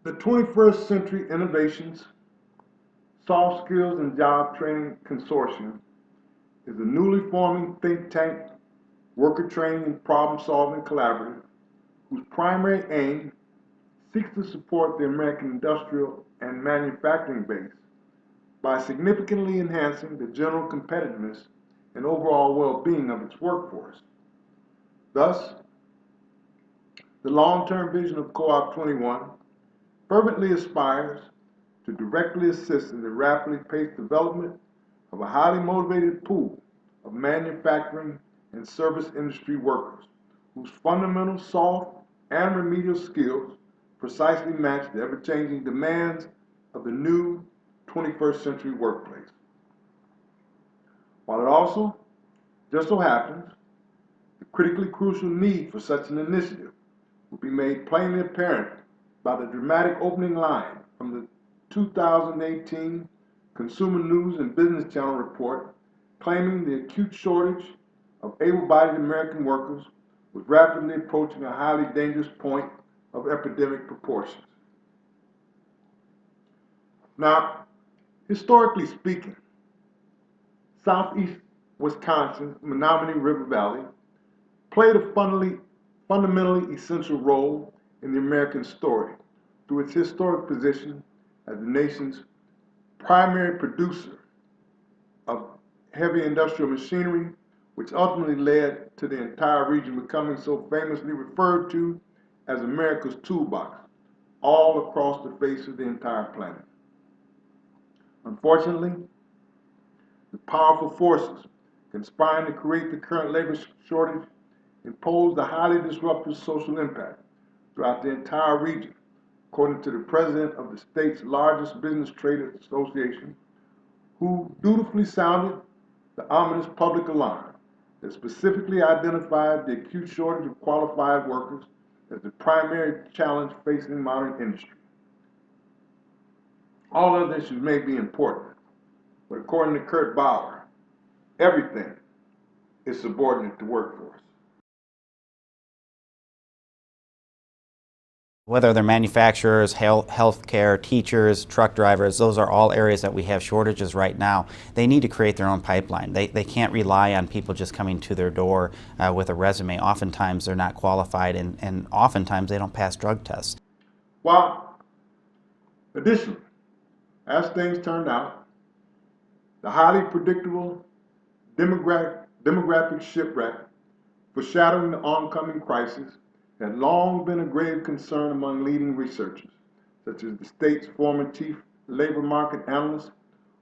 The 21st Century Innovations, Soft Skills and Job Training Consortium is a newly forming think tank, worker training and problem-solving collaborative whose primary aim seeks to support the American industrial and manufacturing base by significantly enhancing the general competitiveness and overall well-being of its workforce. Thus, the long-term vision of Co-op 21 fervently aspires to directly assist in the rapidly paced development of a highly motivated pool of manufacturing and service industry workers whose fundamental soft and remedial skills precisely match the ever-changing demands of the new 21st century workplace. While it also just so happens the critically crucial need for such an initiative will be made plainly apparent by the dramatic opening line from the 2018 Consumer News and Business Channel report claiming the acute shortage of able-bodied American workers was rapidly approaching a highly dangerous point of epidemic proportions. Now, historically speaking, southeast Wisconsin's Menominee River Valley played a fundamentally essential role in the American story through its historic position as the nation's primary producer of heavy industrial machinery, which ultimately led to the entire region becoming so famously referred to as America's toolbox, all across the face of the entire planet. Unfortunately, the powerful forces conspiring to create the current labor shortage imposed a highly disruptive social impact throughout the entire region, according to the president of the state's largest business trade association, who dutifully sounded the ominous public alarm that specifically identified the acute shortage of qualified workers as the primary challenge facing modern industry. All other issues may be important, but according to Kurt Bauer, everything is subordinate to workforce. Whether they're manufacturers, healthcare, teachers, truck drivers, those are all areas that we have shortages right now. They need to create their own pipeline. They can't rely on people just coming to their door with a resume. Oftentimes they're not qualified, and oftentimes they don't pass drug tests. While, additionally, as things turned out, the highly predictable demographic shipwreck foreshadowing the oncoming crisis had long been a grave concern among leading researchers, such as the state's former chief labor market analyst,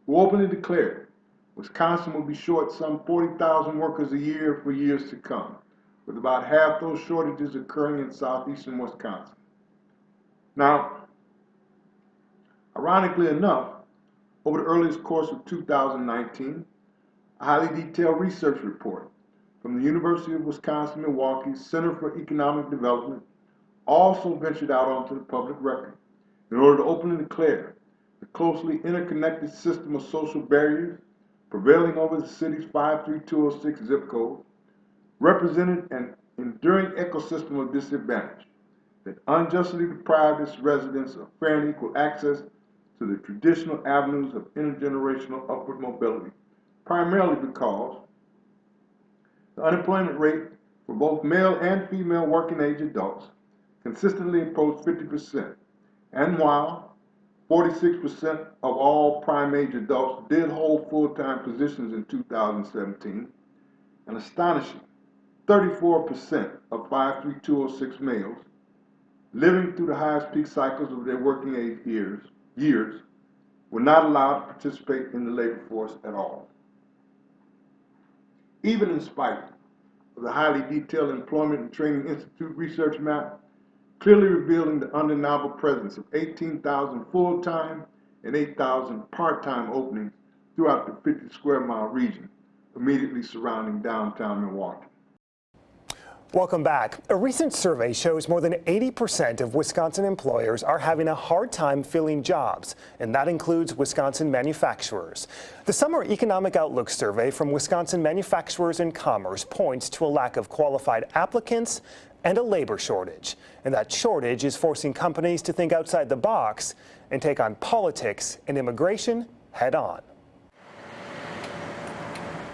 who openly declared Wisconsin will be short some 40,000 workers a year for years to come, with about half those shortages occurring in southeastern Wisconsin. Now, ironically enough, over the earliest course of 2019, a highly detailed research report from the University of Wisconsin-Milwaukee's Center for Economic Development also ventured out onto the public record in order to openly declare the closely interconnected system of social barriers prevailing over the city's 53206 zip code represented an enduring ecosystem of disadvantage that unjustly deprived its residents of fair and equal access to the traditional avenues of intergenerational upward mobility, primarily because the unemployment rate for both male and female working age adults consistently approached 50%, and while 46% of all prime age adults did hold full-time positions in 2017, an astonishing 34% of 53206 males living through the highest peak cycles of their working age years were not allowed to participate in the labor force at all. Even in spite of the highly detailed Employment and Training Institute research map, clearly revealing the undeniable presence of 18,000 full-time and 8,000 part-time openings throughout the 50 square mile region immediately surrounding downtown Milwaukee. Welcome back. A recent survey shows more than 80% of Wisconsin employers are having a hard time filling jobs, and that includes Wisconsin manufacturers. The Summer Economic Outlook survey from Wisconsin Manufacturers and Commerce points to a lack of qualified applicants and a labor shortage. And that shortage is forcing companies to think outside the box and take on politics and immigration head on.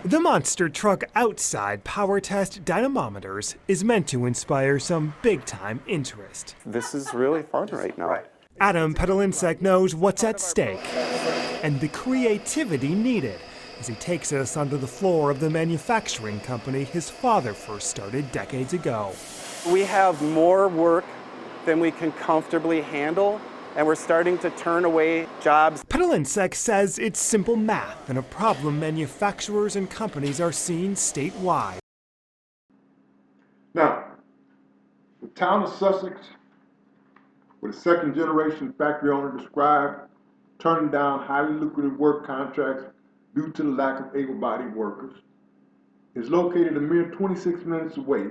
The monster truck outside power test dynamometers is meant to inspire some big-time interest. This is really fun right now. Right. Adam Pedalinsek knows what's at stake and the creativity needed as he takes us onto the floor of the manufacturing company his father first started decades ago. We have more work than we can comfortably handle, and we're starting to turn away jobs. Pedalinsek says it's simple math and a problem manufacturers and companies are seeing statewide. Now, the town of Sussex, with a second-generation factory owner described turning down highly lucrative work contracts due to the lack of able-bodied workers, is located a mere 26 minutes away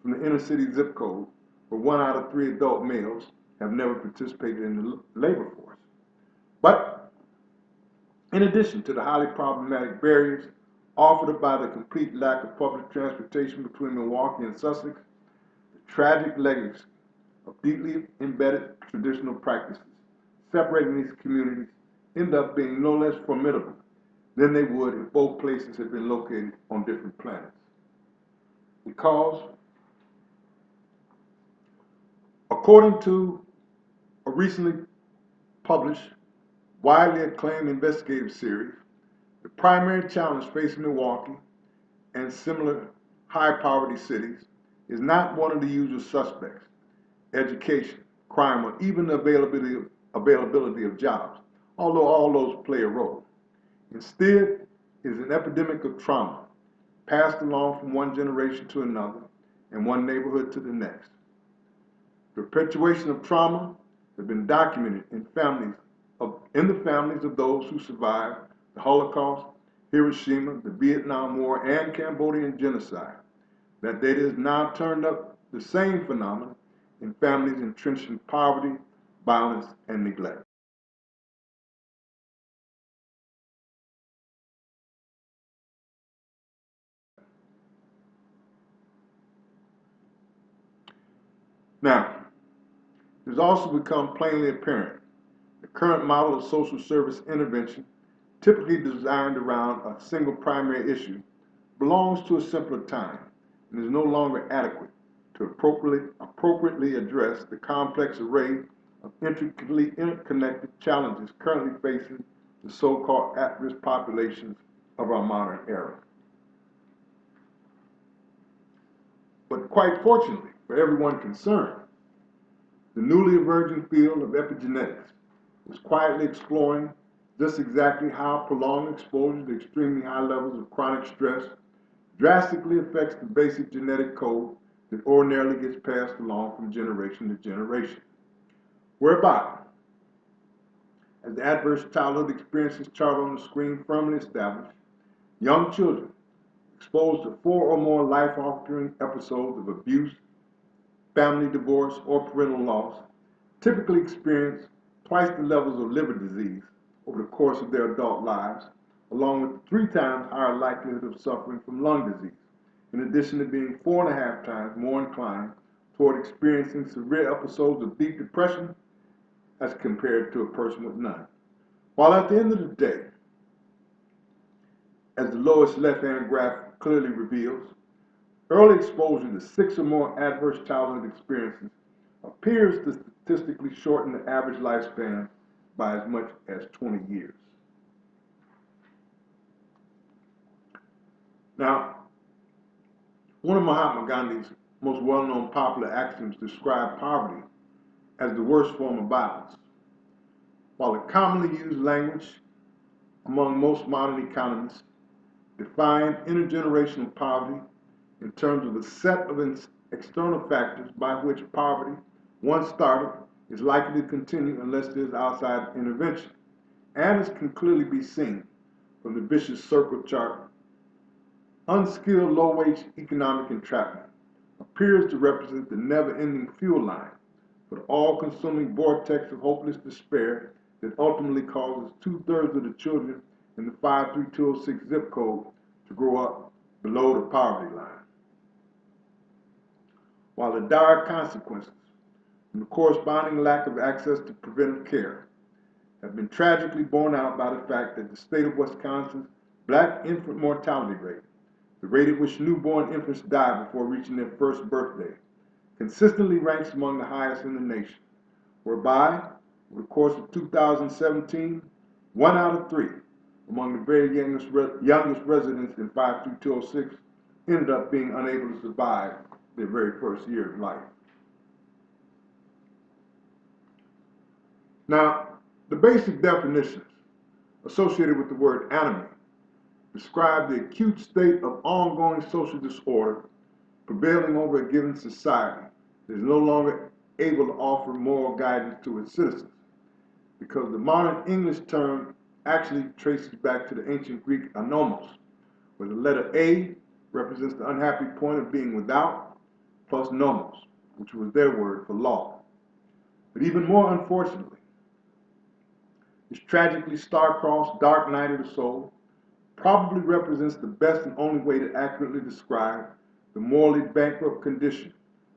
from the inner-city zip code, where 1 out of 3 adult males have never participated in the labor force. But in addition to the highly problematic barriers offered by the complete lack of public transportation between Milwaukee and Sussex, the tragic legacy of deeply embedded traditional practices separating these communities end up being no less formidable than they would if both places had been located on different planets. Because, according to a recently published, widely acclaimed investigative series, the primary challenge facing Milwaukee and similar high-poverty cities is not one of the usual suspects: education, crime, or even the availability of jobs, although all those play a role. Instead, it is an epidemic of trauma, passed along from one generation to another and one neighborhood to the next. The perpetuation of trauma has been documented in the families of those who survived the Holocaust, Hiroshima, the Vietnam War, and Cambodian genocide. That data has now turned up the same phenomenon in families entrenched in poverty, violence, and neglect. Now, it has also become plainly apparent the current model of social service intervention, typically designed around a single primary issue, belongs to a simpler time and is no longer adequate to appropriately address the complex array of intricately interconnected challenges currently facing the so-called at-risk populations of our modern era. But quite fortunately for everyone concerned, the newly emerging field of epigenetics is quietly exploring just exactly how prolonged exposure to extremely high levels of chronic stress drastically affects the basic genetic code that ordinarily gets passed along from generation to generation. Whereby, as the adverse childhood experiences chart on the screen firmly establish, young children exposed to 4 or more life-altering episodes of abuse, family divorce, or parental loss typically experience twice the levels of liver disease over the course of their adult lives, along with 3 times higher likelihood of suffering from lung disease, in addition to being 4.5 times more inclined toward experiencing severe episodes of deep depression as compared to a person with none. While at the end of the day, as the lowest left-hand graph clearly reveals, early exposure to 6 or more adverse childhood experiences appears to statistically shorten the average lifespan by as much as 20 years. Now, one of Mahatma Gandhi's most well-known popular axioms described poverty as the worst form of violence. While the commonly used language among most modern economists define intergenerational poverty in terms of a set of external factors by which poverty, once started, is likely to continue unless there is outside intervention, and as can clearly be seen from the vicious circle chart, unskilled low-wage economic entrapment appears to represent the never-ending fuel line for the all-consuming vortex of hopeless despair that ultimately causes 2/3 of the children in the 53206 zip code to grow up below the poverty line. while the dire consequences and the corresponding lack of access to preventive care have been tragically borne out by the fact that the state of Wisconsin's black infant mortality rate, the rate at which newborn infants die before reaching their first birthday, consistently ranks among the highest in the nation, whereby, over the course of 2017, 1 out of 3 among the very youngest residents in 5-206 ended up being unable to survive their very first year of life. Now, the basic definitions associated with the word anomie describe the acute state of ongoing social disorder prevailing over a given society that is no longer able to offer moral guidance to its citizens, because the modern English term actually traces back to the ancient Greek anomos, where the letter A represents the unhappy point of being without, plus nomos, which was their word for law. But even more unfortunately, this tragically star-crossed dark night of the soul probably represents the best and only way to accurately describe the morally bankrupt condition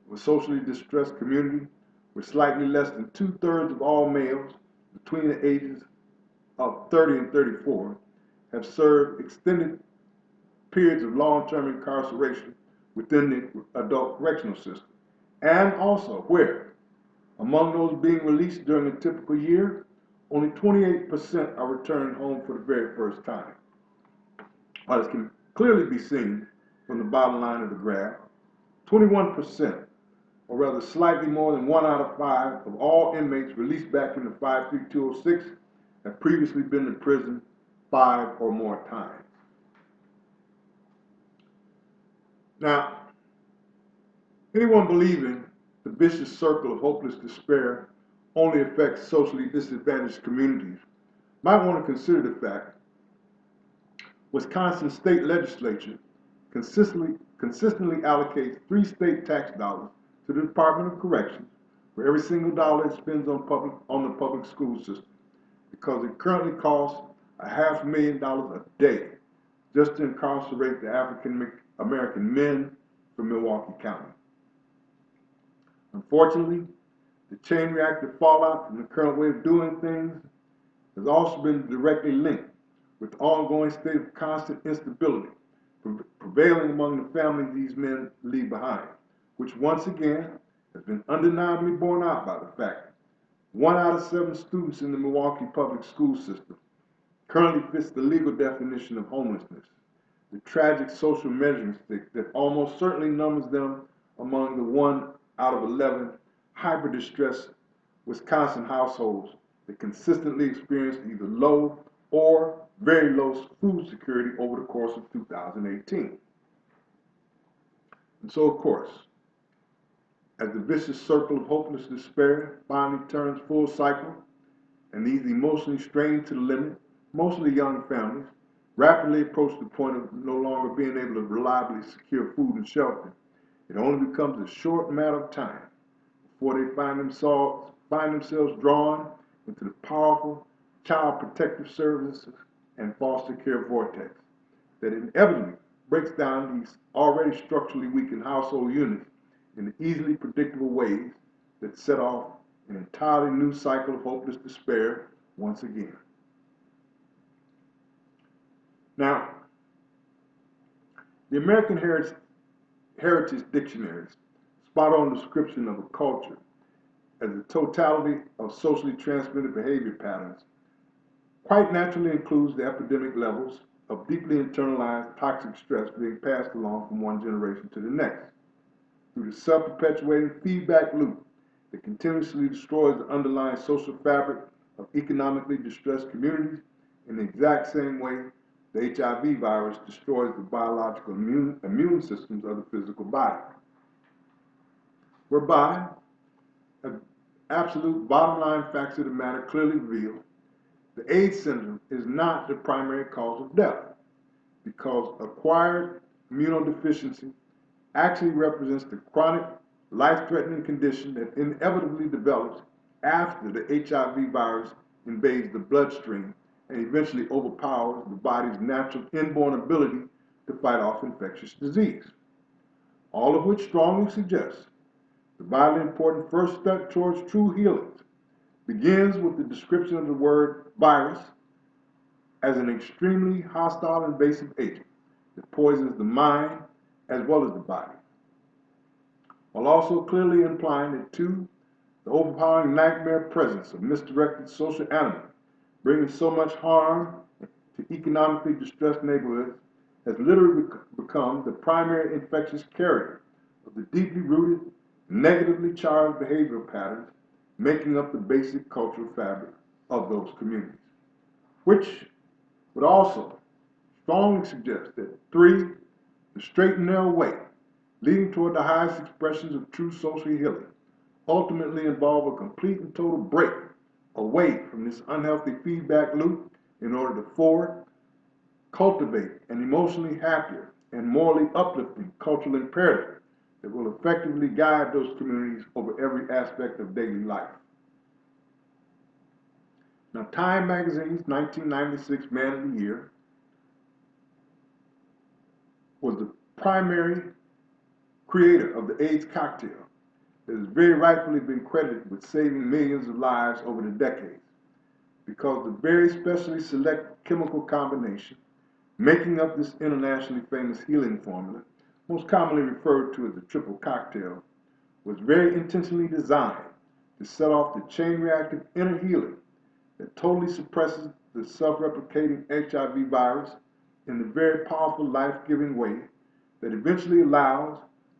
of a socially distressed community where slightly less than 2/3 of all males between the ages of 30 and 34 have served extended periods of long-term incarceration within the adult correctional system, and also where, among those being released during a typical year, only 28% are returned home for the very first time. While this can clearly be seen from the bottom line of the graph, 21%, or rather slightly more than 1 out of 5 of all inmates released back into 53206 have previously been to prison 5 or more times. Now, anyone believing the vicious circle of hopeless despair only affects socially disadvantaged communities might want to consider the fact Wisconsin state legislature consistently allocates 3 state tax dollars to the Department of Corrections for every single dollar it spends on the public school system, because it currently costs $500,000 a day just to incarcerate the African American men from Milwaukee County. Unfortunately, the chain reactive fallout from the current way of doing things has also been directly linked with the ongoing state of constant instability prevailing among the families these men leave behind, which once again has been undeniably borne out by the fact 1 out of 7 students in the Milwaukee public school system currently fits the legal definition of homelessness, the tragic social measuring stick that almost certainly numbers them among the 1 out of 11 hyper-distressed Wisconsin households that consistently experienced either low or very low food security over the course of 2018. And so, of course, as the vicious circle of hopeless despair finally turns full cycle, and these emotionally strained to the limit, mostly young families, rapidly approach the point of no longer being able to reliably secure food and shelter, it only becomes a short matter of time before they find themselves drawn into the powerful child protective services and foster care vortex that inevitably breaks down these already structurally weakened household units in easily predictable ways that set off an entirely new cycle of hopeless despair once again. Now, the American Heritage Dictionary's spot-on description of a culture as the totality of socially transmitted behavior patterns quite naturally includes the epidemic levels of deeply internalized toxic stress being passed along from one generation to the next, through the self-perpetuating feedback loop that continuously destroys the underlying social fabric of economically distressed communities in the exact same way the HIV virus destroys the biological immune systems of the physical body. Whereby, an absolute bottom line facts of the matter clearly reveal the AIDS syndrome is not the primary cause of death, because acquired immunodeficiency actually represents the chronic, life-threatening condition that inevitably develops after the HIV virus invades the bloodstream and eventually overpowers the body's natural inborn ability to fight off infectious disease. All of which strongly suggests the vitally important first step towards true healing begins with the description of the word virus as an extremely hostile invasive agent that poisons the mind as well as the body, while also clearly implying that 2, the overpowering nightmare presence of misdirected social animals bringing so much harm to economically distressed neighborhoods has literally become the primary infectious carrier of the deeply rooted, negatively charged behavioral patterns making up the basic cultural fabric of those communities, which would also strongly suggest that 3, the straight and narrow way leading toward the highest expressions of true social healing ultimately involve a complete and total break away from this unhealthy feedback loop in order to forward, cultivate an emotionally happier and morally uplifting cultural imperative that will effectively guide those communities over every aspect of daily life. Now, Time Magazine's 1996 Man of the Year was the primary creator of the AIDS cocktail that has very rightfully been credited with saving millions of lives over the decades, because the very specially select chemical combination making up this internationally famous healing formula, most commonly referred to as the triple cocktail, was very intentionally designed to set off the chain-reactive inner healing that totally suppresses the self-replicating HIV virus in the very powerful life-giving way that eventually allows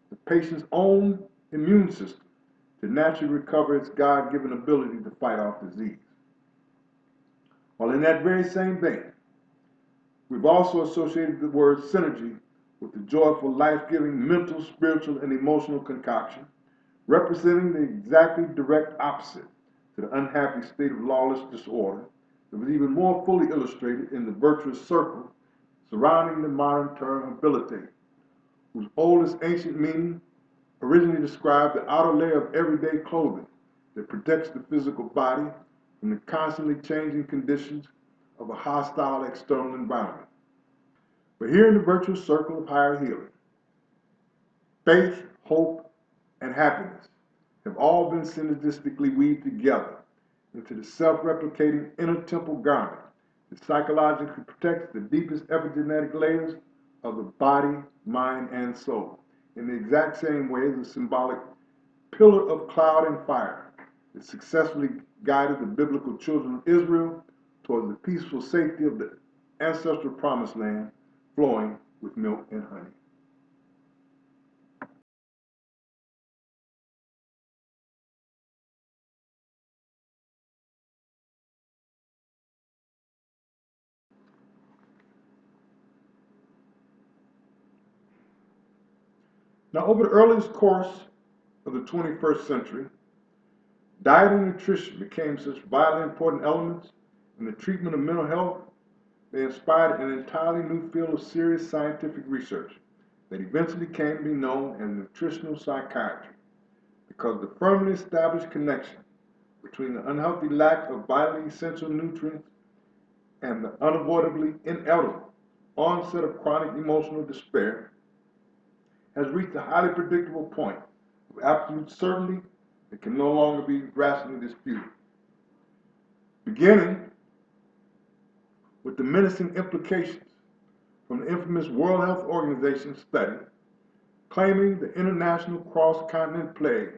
the patient's own immune system to naturally recover its God-given ability to fight off disease. While in that very same vein, we've also associated the word synergy with the joyful, life-giving mental, spiritual, and emotional concoction, representing the exactly direct opposite to the unhappy state of lawless disorder that was even more fully illustrated in the virtuous circle surrounding the modern term habilitate, whose oldest ancient meaning originally described the outer layer of everyday clothing that protects the physical body from the constantly changing conditions of a hostile external environment. But here in the virtuous circle of higher healing, faith, hope, and happiness have all been synergistically weaved together into the self-replicating inner temple garment that psychologically protects the deepest epigenetic layers of the body, mind, and soul, in the exact same way as the symbolic pillar of cloud and fire that successfully guided the biblical children of Israel towards the peaceful safety of the ancestral promised land flowing with milk and honey. Now, over the earliest course of the 21st century, diet and nutrition became such vitally important elements in the treatment of mental health, they inspired an entirely new field of serious scientific research that eventually came to be known as nutritional psychiatry, because the firmly established connection between the unhealthy lack of vitally essential nutrients and the unavoidably inevitable onset of chronic emotional despair has reached a highly predictable point of absolute certainty that can no longer be rationally disputed. Beginning with the menacing implications from the infamous World Health Organization study claiming the international cross-continent plague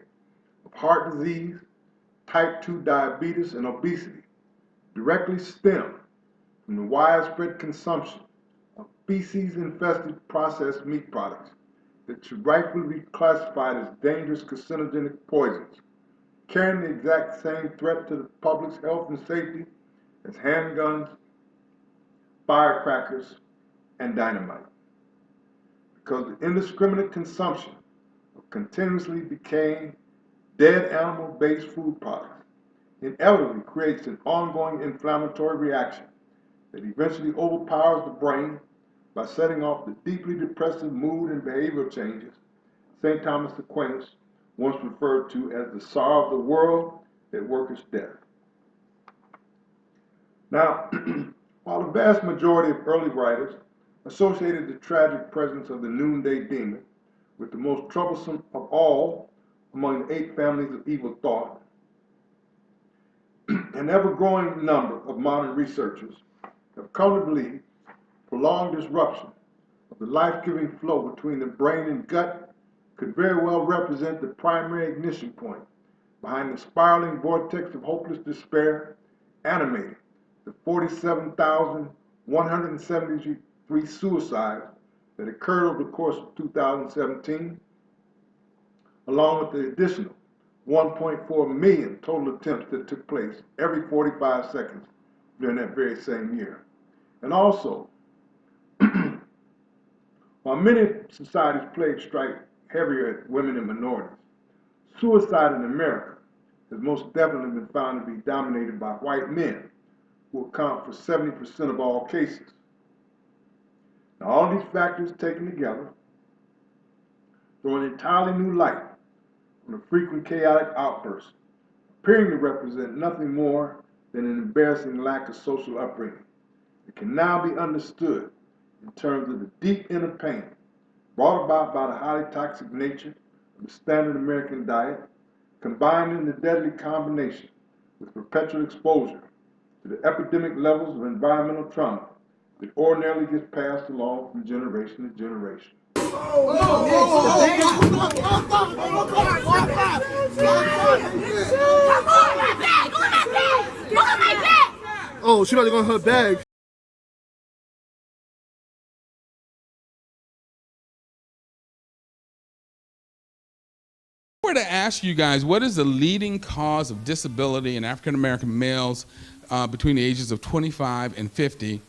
of heart disease, type 2 diabetes, and obesity directly stem from the widespread consumption of feces-infested processed meat products that should rightfully be classified as dangerous carcinogenic poisons, carrying the exact same threat to the public's health and safety as handguns, firecrackers, and dynamite. Because the indiscriminate consumption of continuously decaying, dead animal-based food products inevitably creates an ongoing inflammatory reaction that eventually overpowers the brain by setting off the deeply depressive mood and behavioral changes St. Thomas Aquinas once referred to as the sorrow of the world that worketh death. Now, while the vast majority of early writers associated the tragic presence of the noonday demon with the most troublesome of all among the 8 families of evil thought. An ever-growing number of modern researchers have come to believe prolonged disruption of the life-giving flow between the brain and gut could very well represent the primary ignition point behind the spiraling vortex of hopeless despair animating the 47,173 suicides that occurred over the course of 2017, along with the additional 1.4 million total attempts that took place every 45 seconds during that very same year. And also, while many societies' plagues strike heavier at women and minorities, suicide in America has most definitely been found to be dominated by white men, who account for 70% of all cases. Now, all of these factors taken together throw an entirely new light on the frequent chaotic outbursts, appearing to represent nothing more than an embarrassing lack of social upbringing. It can now be understood in terms of the deep inner pain brought about by the highly toxic nature of the standard American diet, combined in the deadly combination with perpetual exposure to the epidemic levels of environmental trauma that ordinarily gets passed along from generation to generation. Oh, she about to go in her bag. If I were to ask you guys, what is the leading cause of disability in African American males between the ages of 25 and 50,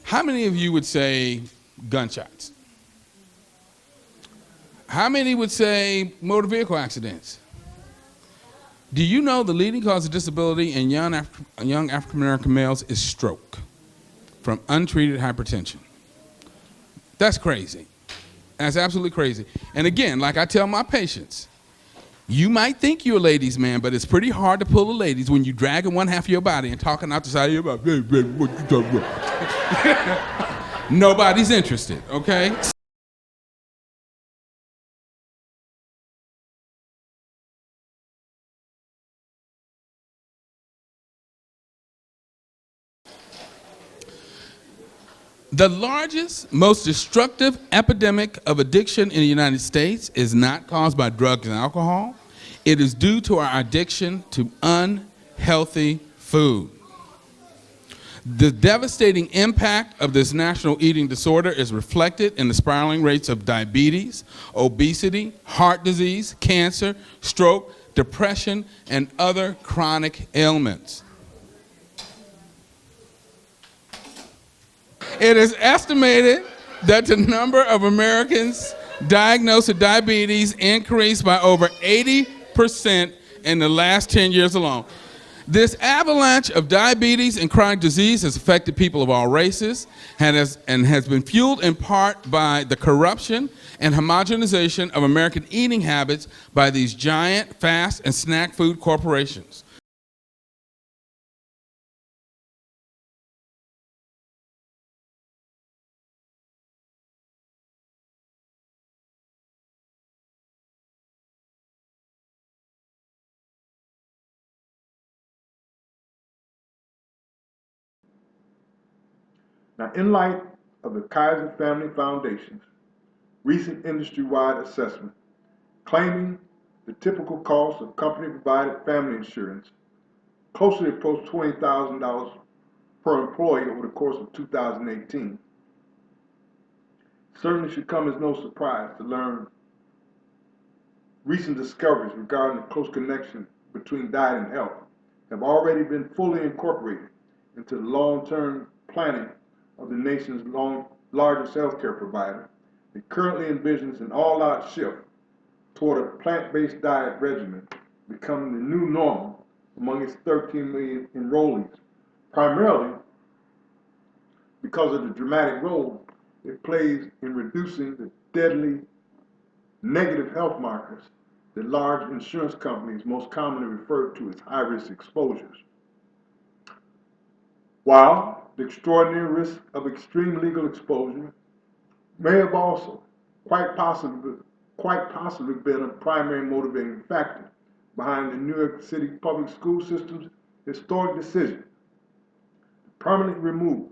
how many of you would say gunshots? How many would say motor vehicle accidents? Do you know the leading cause of disability in young African American males is stroke from untreated hypertension? That's crazy. That's absolutely crazy. And again, like I tell my patients, you might think you're a ladies' man, but it's pretty hard to pull the ladies when you're dragging one half of your body and talking out the side of your mouth. Hey, baby, what you talking about? Nobody's interested, okay? The largest, most destructive epidemic of addiction in the United States is not caused by drugs and alcohol. It is due to our addiction to unhealthy food. The devastating impact of this national eating disorder is reflected in the spiraling rates of diabetes, obesity, heart disease, cancer, stroke, depression, and other chronic ailments. It is estimated that the number of Americans diagnosed with diabetes increased by over 80% in the last 10 years alone. This avalanche of diabetes and chronic disease has affected people of all races and has been fueled in part by the corruption and homogenization of American eating habits by these giant fast and snack food corporations. Now, in light of the Kaiser Family Foundation's recent industry-wide assessment claiming the typical cost of company-provided family insurance closely approached $20,000 per employee over the course of 2018, it certainly should come as no surprise to learn recent discoveries regarding the close connection between diet and health have already been fully incorporated into the long-term planning of the nation's largest healthcare provider. It currently envisions an all-out shift toward a plant-based diet regimen becoming the new normal among its 13 million enrollees, primarily because of the dramatic role it plays in reducing the deadly negative health markers that large insurance companies most commonly refer to as high-risk exposures. While the extraordinary risk of extreme legal exposure may have also, quite possibly, quite possibly been a primary motivating factor behind the New York City public school system's historic decision to permanently remove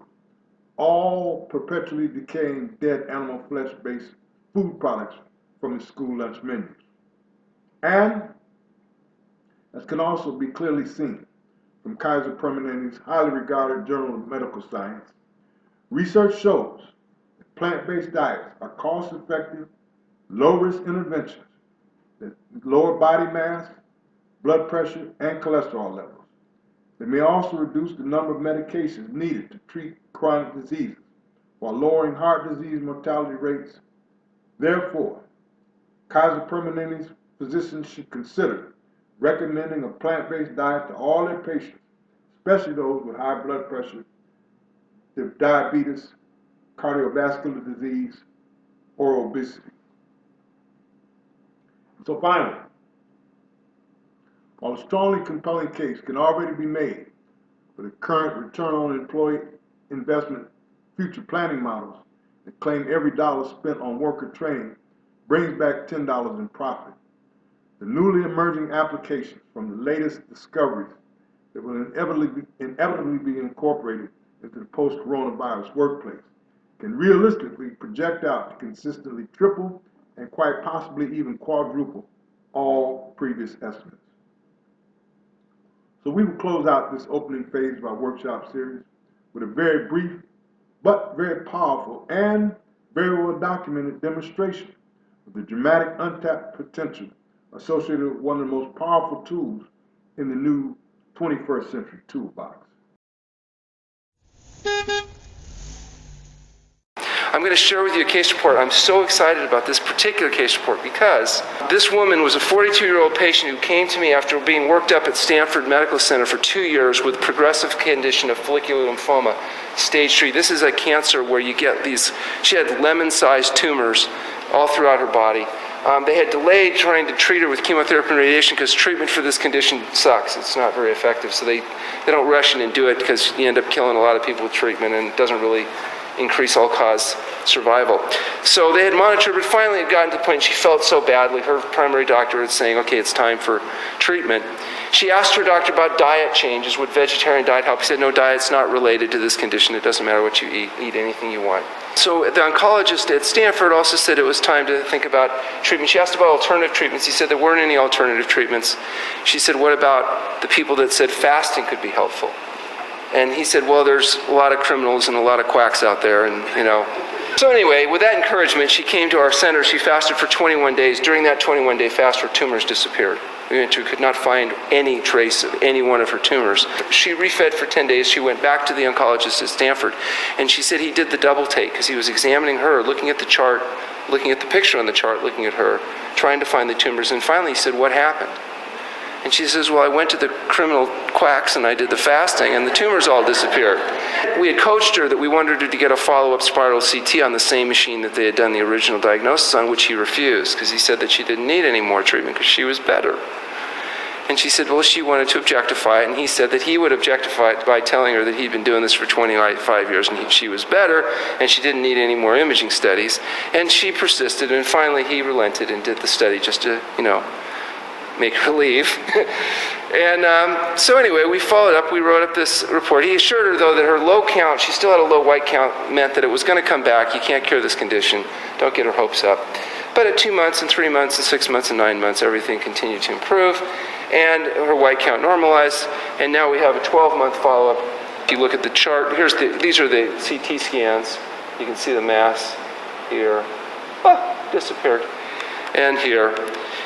all perpetually decaying dead animal flesh-based food products from the school lunch menus. And, as can also be clearly seen from Kaiser Permanente's highly regarded Journal of Medical Science, research shows that plant-based diets are cost-effective, low-risk interventions that lower body mass, blood pressure, and cholesterol levels. They may also reduce the number of medications needed to treat chronic diseases while lowering heart disease mortality rates. Therefore, Kaiser Permanente's physicians should consider recommending a plant-based diet to all their patients, especially those with high blood pressure, diabetes, cardiovascular disease, or obesity. So finally, while a strongly compelling case can already be made for the current return on employee investment future planning models that claim every dollar spent on worker training brings back $10 in profit, the newly emerging applications from the latest discoveries that will inevitably be incorporated into the post-coronavirus workplace can realistically project out to consistently triple and quite possibly even quadruple all previous estimates. So we will close out this opening phase of our workshop series with a very brief but very powerful and very well documented demonstration of the dramatic untapped potential associated with one of the most powerful tools in the new 21st century toolbox. I'm going to share with you a case report. I'm so excited about this particular case report because this woman was a 42-year-old patient who came to me after being worked up at Stanford Medical Center for 2 years with progressive condition of follicular lymphoma, stage 3. This is a cancer where you get these, she had lemon-sized tumors all throughout her body. They had delayed trying to treat her with chemotherapy and radiation because treatment for this condition sucks. It's not very effective, so they don't rush in and do it because you end up killing a lot of people with treatment and it doesn't really increase all-cause survival. So they had monitored, but finally it had gotten to the point she felt so badly. Her primary doctor was saying, okay, it's time for treatment. She asked her doctor about diet changes. Would vegetarian diet help? He said, no, diet's not related to this condition. It doesn't matter what you eat anything you want. So the oncologist at Stanford also said it was time to think about treatment. She asked about alternative treatments. He said there weren't any alternative treatments. She said, what about the people that said fasting could be helpful? And he said, well, there's a lot of criminals and a lot of quacks out there, and you know. So anyway, with that encouragement, she came to our center. She fasted for 21 days. During that 21-day fast, her tumors disappeared. We could not find any trace of any one of her tumors. She refed for 10 days. She went back to the oncologist at Stanford, and she said he did the double take because he was examining her, looking at the chart, looking at the picture on the chart, looking at her, trying to find the tumors, and finally he said, what happened? And she says, well, I went to the criminal quacks and I did the fasting and the tumors all disappeared. We had coached her that we wanted her to get a follow-up spiral CT on the same machine that they had done the original diagnosis on, which he refused because he said that she didn't need any more treatment because she was better. And she said, well, she wanted to objectify it, and he said that he would objectify it by telling her that he'd been doing this for 25 years and she was better and she didn't need any more imaging studies. And she persisted, and finally he relented and did the study just to, you know, make her leave. And so anyway, we followed up, we wrote up this report. He assured her, though, that her low count, she still had a low white count, meant that it was going to come back. You can't cure this condition. Don't get her hopes up. But at 2 months and 3 months and 6 months and 9 months, everything continued to improve, and her white count normalized, and now we have a 12-month follow-up. If you look at the chart, these are the CT scans. You can see the mass here. Disappeared. And here.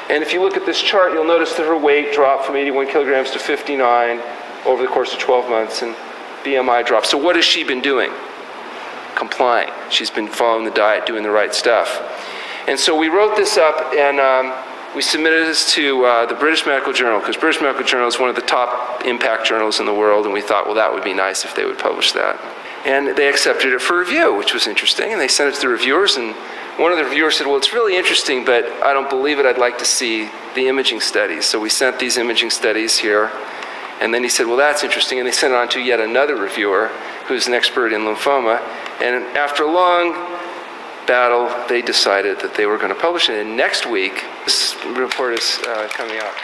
And if you look at this chart, you'll notice that her weight dropped from 81 kilograms to 59 over the course of 12 months, and BMI dropped. So what has she been doing? Complying. She's been following the diet, doing the right stuff. And so we wrote this up, and we submitted this to the British Medical Journal, because British Medical Journal is one of the top impact journals in the world, and we thought, well, that would be nice if they would publish that. And they accepted it for review, which was interesting, and they sent it to the reviewers, and one of the reviewers said, well, it's really interesting, but I don't believe it. I'd like to see the imaging studies. So we sent these imaging studies here, and then he said, well, that's interesting, and they sent it on to yet another reviewer who's an expert in lymphoma, and after a long battle, they decided that they were going to publish it. And next week, this report is coming out.